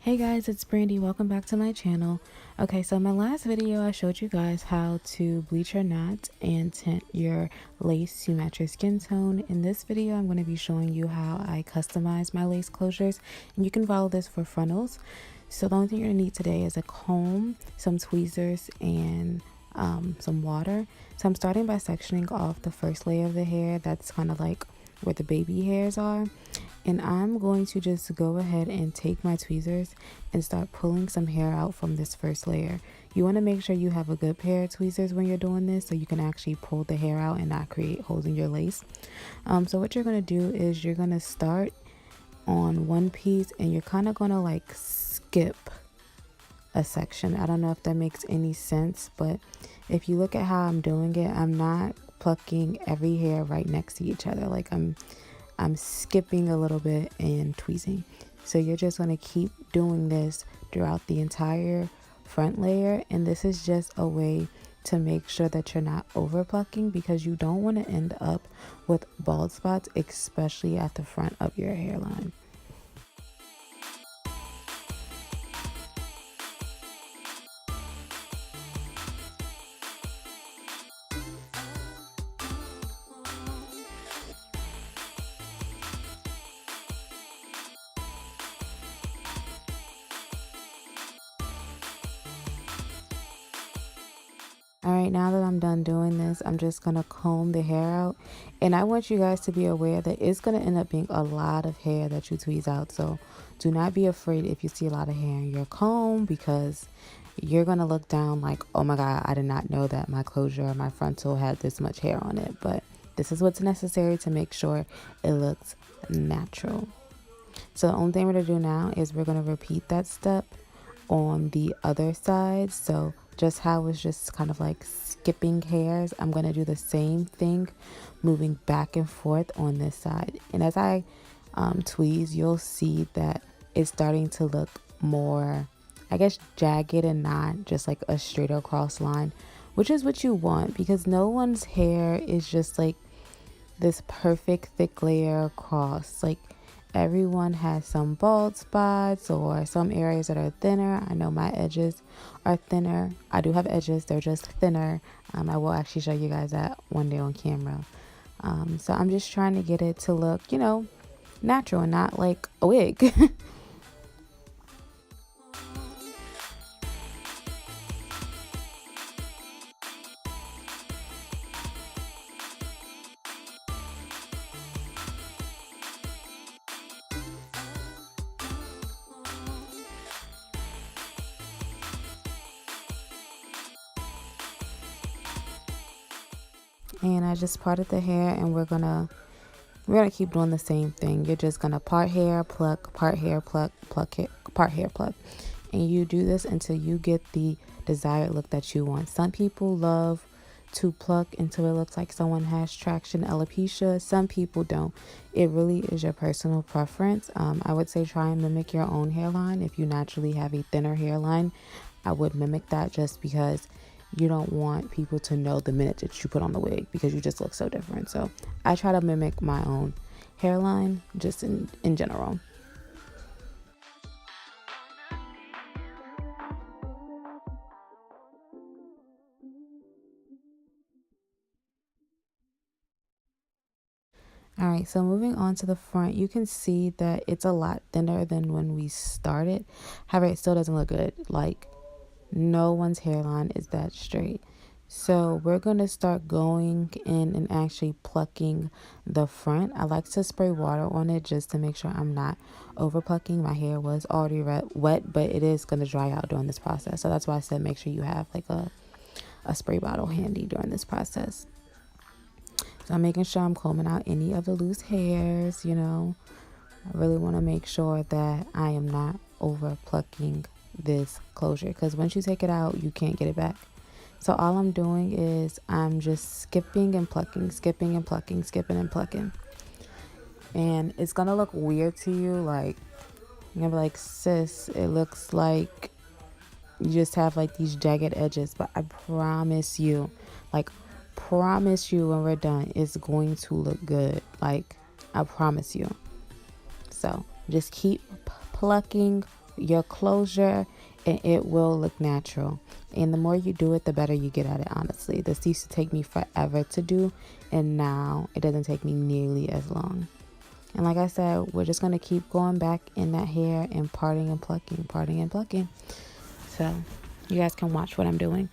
Hey guys, it's Brandy. Welcome back to my channel. Okay, so in my last video I showed you guys how to bleach your knots and tint your lace to match your skin tone. In this video I'm going to be showing you how I customize my lace closures, and you can follow this for frontals. So the only thing you're going to need today is a comb, some tweezers, and some water. So I'm starting by sectioning off the first layer of the hair. That's kind of like where the baby hairs are. And I'm going to just go ahead and take my tweezers and start pulling some hair out from this first layer. You want to make sure you have a good pair of tweezers when you're doing this so you can actually pull the hair out and not create holes in your lace. So what you're going to do is you're going to start on one piece and you're kind of going to like skip a section. I don't know if that makes any sense, but if you look at how I'm doing it, I'm not plucking every hair right next to each other. Like I'm skipping a little bit and tweezing. So you're just going to keep doing this throughout the entire front layer, and this is just a way to make sure that you're not over plucking, because you don't want to end up with bald spots, especially at the front of your hairline. Alright, now that I'm done doing this, I'm just going to comb the hair out. And I want you guys to be aware that it's going to end up being a lot of hair that you tweeze out. So do not be afraid if you see a lot of hair in your comb, because you're going to look down like, oh my god, I did not know that my closure or my frontal had this much hair on it. But this is what's necessary to make sure it looks natural. So the only thing we're going to do now is we're going to repeat that step on the other side. So just how it's just kind of like skipping hairs, I'm going to do the same thing, moving back and forth on this side. And as I tweeze, you'll see that it's starting to look more, I guess, jagged and not just like a straight across line, which is what you want, because no one's hair is just like this perfect thick layer across. Like, everyone has some bald spots or some areas that are thinner. I know my edges are thinner. I do have edges, they're just thinner. I will actually show you guys that one day on camera. So I'm just trying to get it to look, you know, natural and not like a wig. And I just parted the hair, and we're gonna keep doing the same thing. You're just gonna part hair, pluck, part hair, pluck, pluck hair, part hair, pluck. And you do this until you get the desired look that you want. Some people love to pluck until it looks like someone has traction alopecia. Some people don't. It really is your personal preference. I would say try and mimic your own hairline. If you naturally have a thinner hairline, I would mimic that, just because you don't want people to know the minute that you put on the wig, because you just look so different. So I try to mimic my own hairline just in general. Alright, so moving on to the front, you can see that it's a lot thinner than when we started. However, it still doesn't look good. Like, no one's hairline is that straight. So we're going to start going in and actually plucking the front. I like to spray water on it just to make sure I'm not over plucking. My hair was already wet, but it is going to dry out during this process. So that's why I said make sure you have like a spray bottle handy during this process. So I'm making sure I'm combing out any of the loose hairs, you know. I really want to make sure that I am not over plucking this closure, because once you take it out, you can't get it back. So all I'm doing is I'm just skipping and plucking, skipping and plucking, skipping and plucking. And it's going to look weird to you. Like, you're going to be like, sis, it looks like you just have like these jagged edges. But I promise you, like, promise you when we're done, it's going to look good. Like, I promise you. So just keep plucking your closure, and it will look natural. And the more you do it, the better you get at it, honestly. This used to take me forever to do, and now it doesn't take me nearly as long. And like I said, we're just going to keep going back in that hair and parting and plucking, parting and plucking. So you guys can watch what I'm doing.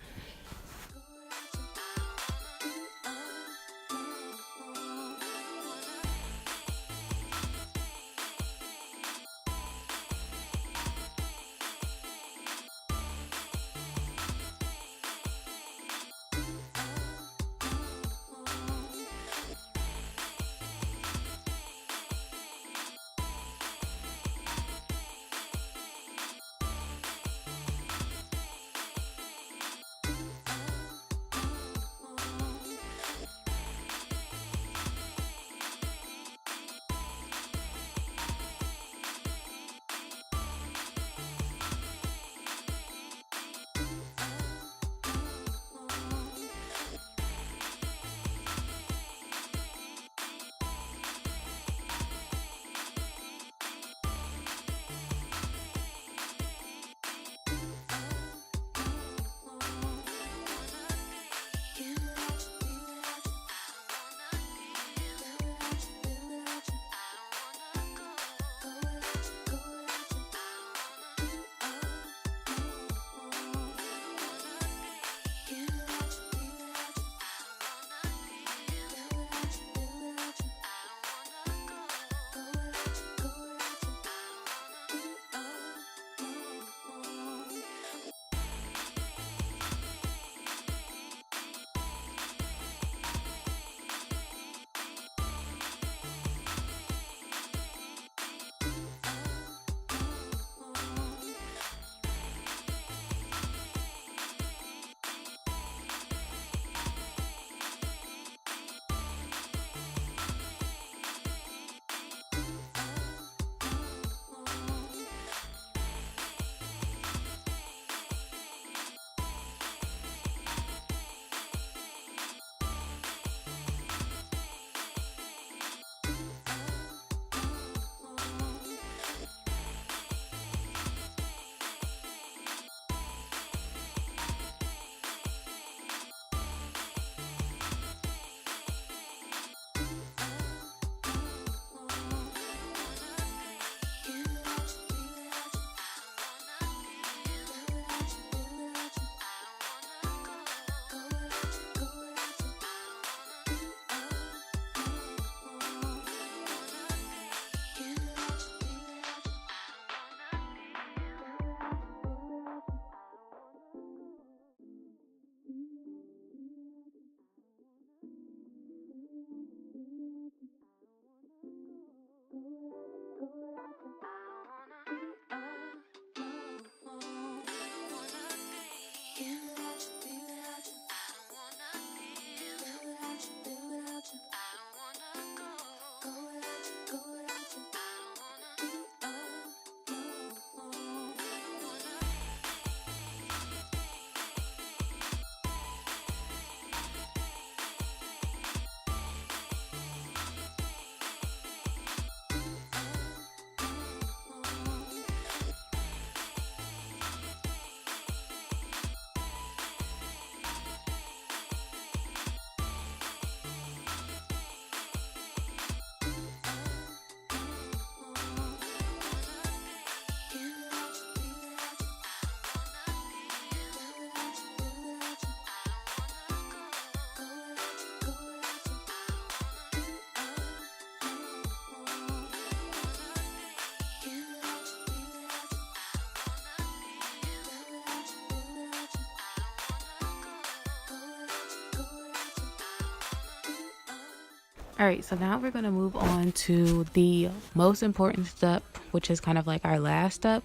All right, so now we're going to move on to the most important step, which is kind of like our last step,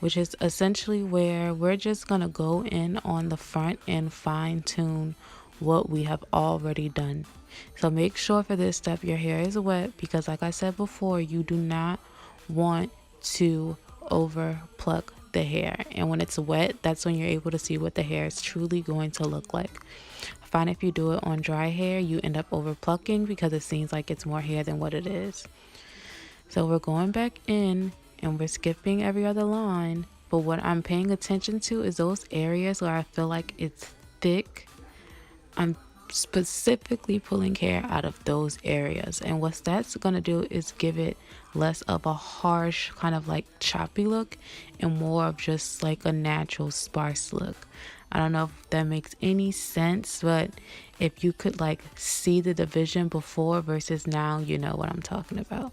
which is essentially where we're just going to go in on the front and fine tune what we have already done. So make sure for this step your hair is wet, because like I said before, you do not want to over pluck the hair. And when it's wet, that's when you're able to see what the hair is truly going to look like. I find if you do it on dry hair, you end up over plucking because it seems like it's more hair than what it is. So we're going back in and we're skipping every other line. But what I'm paying attention to is those areas where I feel like it's thick. I'm specifically pulling hair out of those areas, and what that's gonna do is give it less of a harsh kind of like choppy look and more of just like a natural sparse look. I don't know if that makes any sense, but if you could like see the division before versus now, you know what I'm talking about.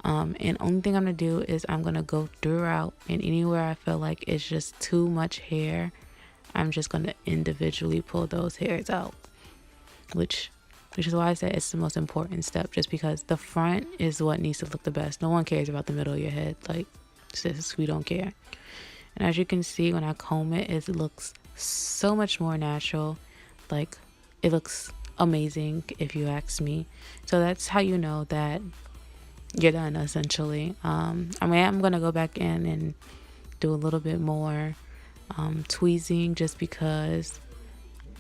And only thing I'm gonna do is I'm gonna go throughout, and anywhere I feel like it's just too much hair, I'm just gonna individually pull those hairs out, which is why I said it's the most important step, just because the front is what needs to look the best. No one cares about the middle of your head. Like, sis, we don't care. And as you can see, when I comb it, it looks so much more natural. Like, it looks amazing if you ask me. So that's how you know that you're done, essentially. I mean, I'm gonna go back in and do a little bit more tweezing, just because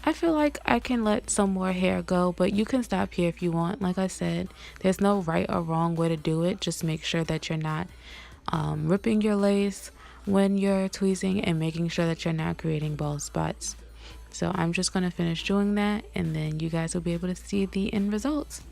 I feel like I can let some more hair go, but you can stop here if you want. Like I said, there's no right or wrong way to do it. Just make sure that you're not ripping your lace when you're tweezing, and making sure that you're not creating bald spots. So I'm just gonna finish doing that, and then you guys will be able to see the end results.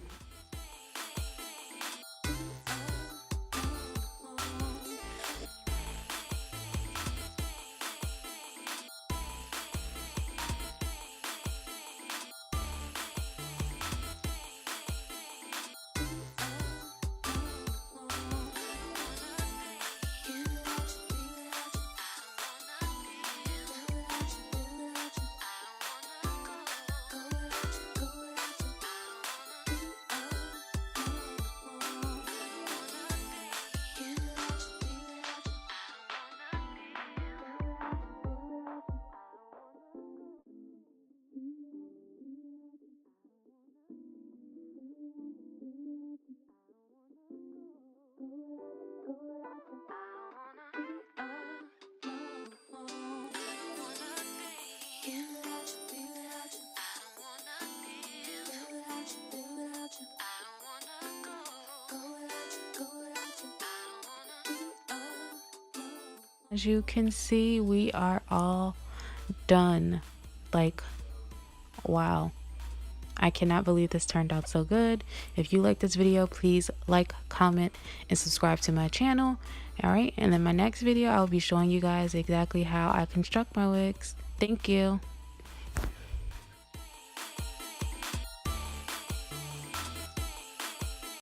As you can see, we are all done. Like, wow. I cannot believe this turned out so good. If you like this video, please like, comment, and subscribe to my channel. All right, and in my next video, I'll be showing you guys exactly how I construct my wigs. Thank you.